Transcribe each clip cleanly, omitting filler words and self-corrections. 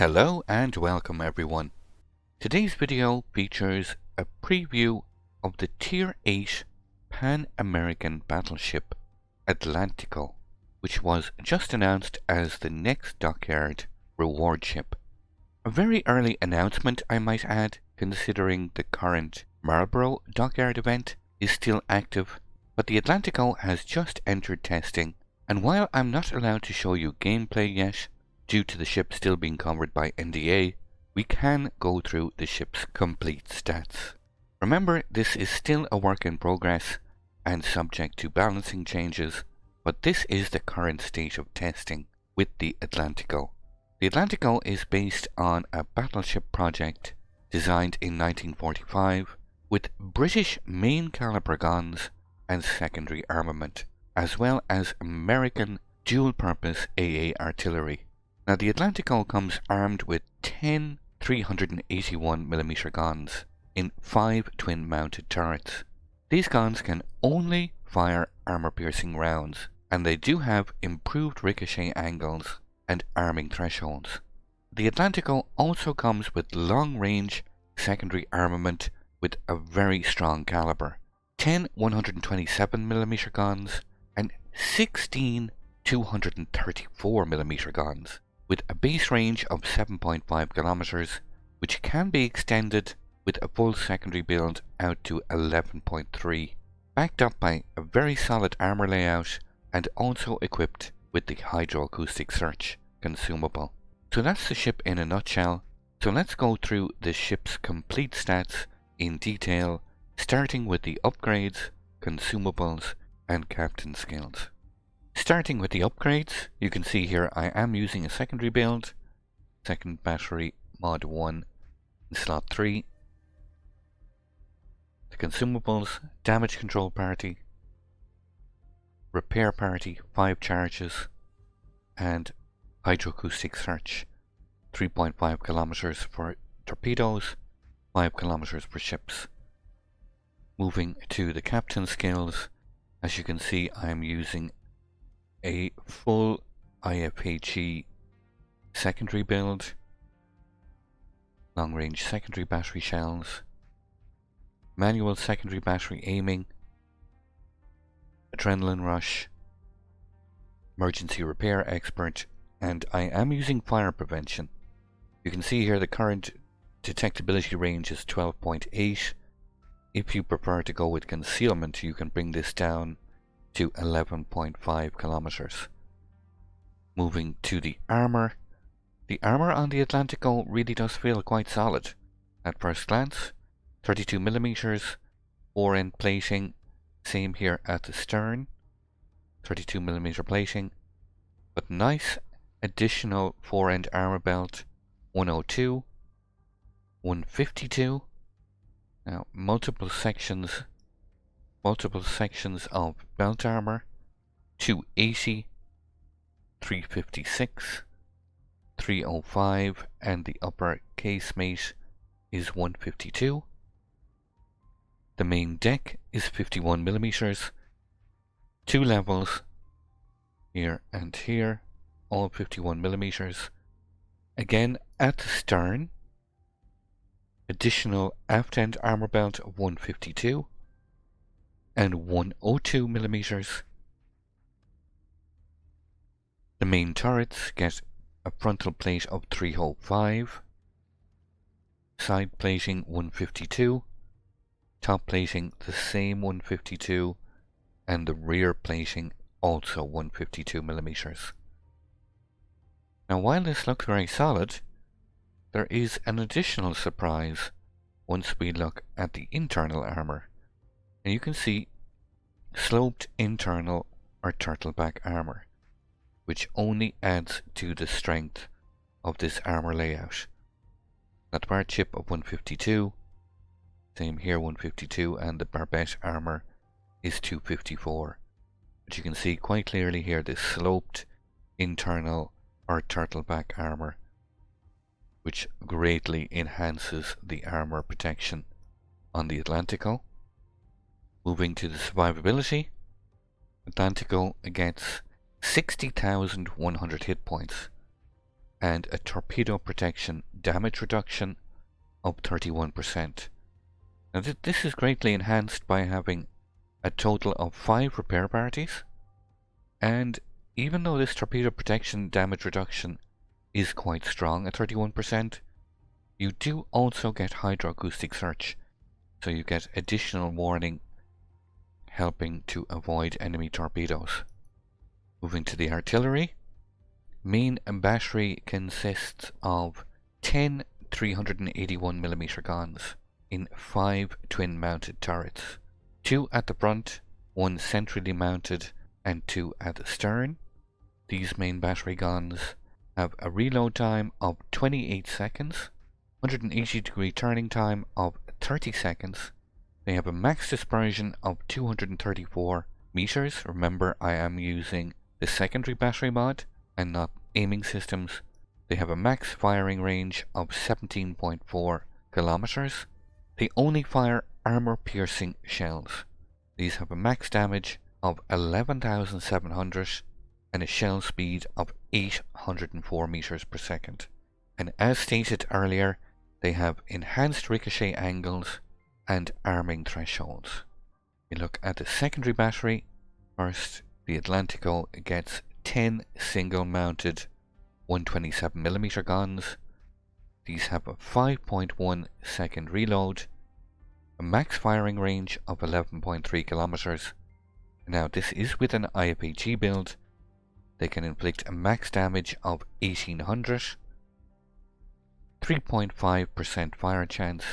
Hello and welcome everyone. Today's video features a preview of the Tier 8 Pan-American battleship Atlantico, which was just announced as the next Dockyard reward ship. A very early announcement, I might add, considering the current Marlborough Dockyard event is still active, but the Atlantico has just entered testing, and while I'm not allowed to show you gameplay yet, due to the ship still being covered by NDA, we can go through the ship's complete stats. Remember, this is still a work in progress and subject to balancing changes, but this is the current state of testing with the Atlantico. The Atlantico is based on a battleship project designed in 1945 with British main caliber guns and secondary armament, as well as American dual-purpose AA artillery. Now, the Atlantico comes armed with 10 381mm guns in 5 twin-mounted turrets. These guns can only fire armor-piercing rounds, and they do have improved ricochet angles and arming thresholds. The Atlantico also comes with long-range secondary armament with a very strong caliber, 10 127mm guns and 16 234mm guns, with a base range of 7.5 kilometers, which can be extended with a full secondary build out to 11.3, backed up by a very solid armor layout and also equipped with the Hydroacoustic Search consumable. So that's the ship in a nutshell. So let's go through the ship's complete stats in detail, starting with the upgrades, consumables and captain skills. Starting with the upgrades, you can see here I am using a secondary build, second battery mod 1 in slot 3. The consumables, damage control party, repair party 5 charges, and hydroacoustic search 3.5 kilometers for torpedoes, 5 kilometers for ships. Moving to the captain skills, as you can see I am using a full IFHE secondary build, long range secondary battery shells, manual secondary battery aiming, adrenaline rush, emergency repair expert, and I am using fire prevention. You can see here the current detectability range is 12.8. If you prefer to go with concealment, you can bring this down to 11.5 kilometers. Moving to the armor. The armor on the Atlantico really does feel quite solid. At first glance, 32mm, fore-end plating, same here at the stern, 32mm plating, but nice additional fore-end armor belt, 102, 152, now multiple sections of belt armor, 280, 356, 305, and the upper casemate is 152. The main deck is 51mm, 2 levels, here and here, all 51mm. Again, at the stern, additional aft-end armor belt of 152 and 102mm. The main turrets get a frontal plate of 305, side plating 152, top plating the same 152, and the rear plating also 152mm. Now, while this looks very solid, there is an additional surprise once we look at the internal armor. And you can see sloped internal or turtleback armor, which only adds to the strength of this armor layout. That bar chip of 152, same here 152, and the barbette armor is 254. But you can see quite clearly here this sloped internal or turtleback armor, which greatly enhances the armor protection on the Atlantico. Moving to the survivability, Atlantico gets 60,100 hit points, and a torpedo protection damage reduction of 31%. Now this is greatly enhanced by having a total of 5 repair parties, and even though this torpedo protection damage reduction is quite strong at 31%, you do also get Hydroacoustic Search, so you get additional warning helping to avoid enemy torpedoes. Moving to the artillery, main battery consists of 10 381mm guns in 5 twin-mounted turrets, 2 at the front, 1 centrally mounted, and 2 at the stern. These main battery guns have a reload time of 28 seconds, 180-degree turning time of 30 seconds. They have a max dispersion of 234 meters. Remember, I am using the secondary battery mod and not aiming systems. They have a max firing range of 17.4 kilometers. They only fire armor-piercing shells. These have a max damage of 11,700 and a shell speed of 804 meters per second. And as stated earlier, they have enhanced ricochet angles and arming thresholds. We look at the secondary battery. First, the Atlantico gets 10 single-mounted 127mm guns. These have a 5.1 second reload, a max firing range of 11.3 kilometers. Now this is with an IFAG build. They can inflict a max damage of 1800, 3.5% fire chance.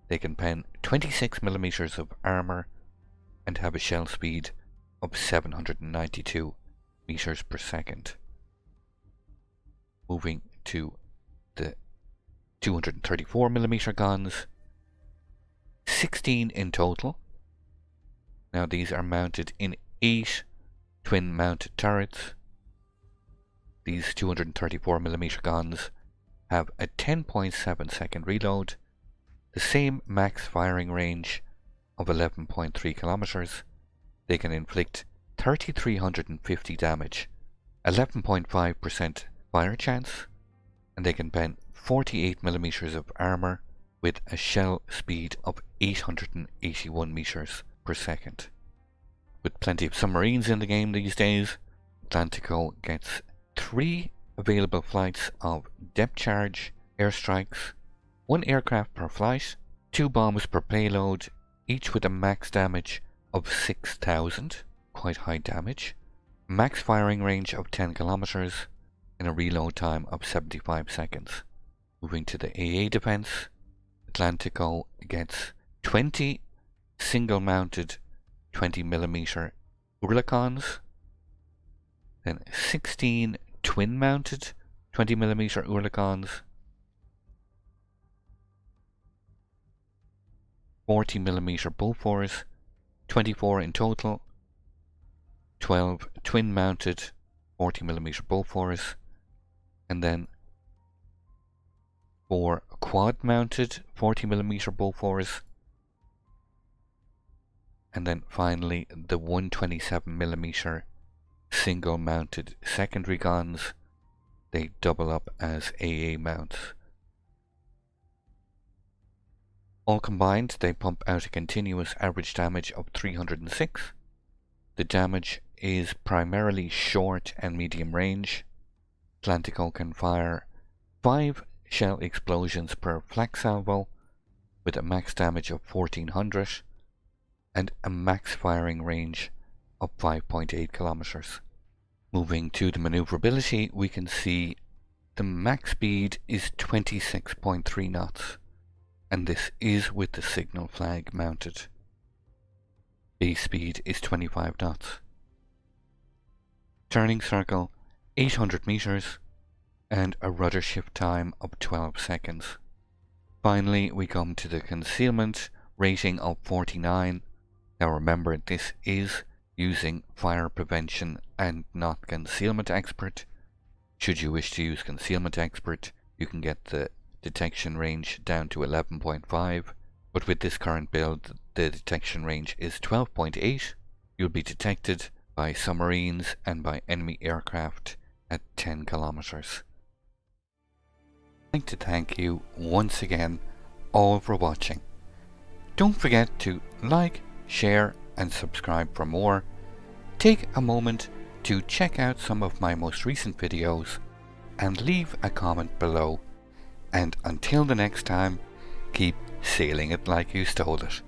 They can pen 26mm of armor and have a shell speed of 792 meters per second. Moving to the 234mm guns, 16 in total. Now these are mounted in 8 twin-mounted turrets. These 234mm guns have a 10.7 second reload, the same max firing range of 11.3 kilometers. They can inflict 3,350 damage, 11.5% fire chance, and they can pen 48mm of armor with a shell speed of 881 meters per second. With plenty of submarines in the game these days, Atlantico gets 3 available flights of depth charge airstrikes, 1 aircraft per flight, 2 bombs per payload, each with a max damage of 6,000, quite high damage, max firing range of 10 kilometers, and a reload time of 75 seconds. Moving to the AA defense, Atlantico gets 20 single-mounted 20mm Oerlikons, then 16 twin-mounted 20mm Oerlikons, 40mm Bofors, 24 in total, 12 twin-mounted 40mm Bofors, and then 4 quad-mounted 40mm Bofors, and then finally the 127mm single-mounted secondary guns. They double up as AA mounts. All combined, they pump out a continuous average damage of 306. The damage is primarily short and medium range. Atlantico can fire 5 shell explosions per flak salvo with a max damage of 1400 and a max firing range of 5.8 kilometers. Moving to the maneuverability, we can see the max speed is 26.3 knots, and this is with the signal flag mounted. Base speed is 25 knots. Turning circle 800 meters and a rudder shift time of 12 seconds. Finally, we come to the concealment rating of 49. Now remember, this is using fire prevention and not concealment expert. Should you wish to use concealment expert, you can get the detection range down to 11.5, but with this current build, the detection range is 12.8. You'll be detected by submarines and by enemy aircraft at 10 kilometers. I'd like to thank you once again all for watching. Don't forget to like, share and subscribe for more. Take a moment to check out some of my most recent videos and leave a comment below. And until the next time, keep sailing it like you stole it.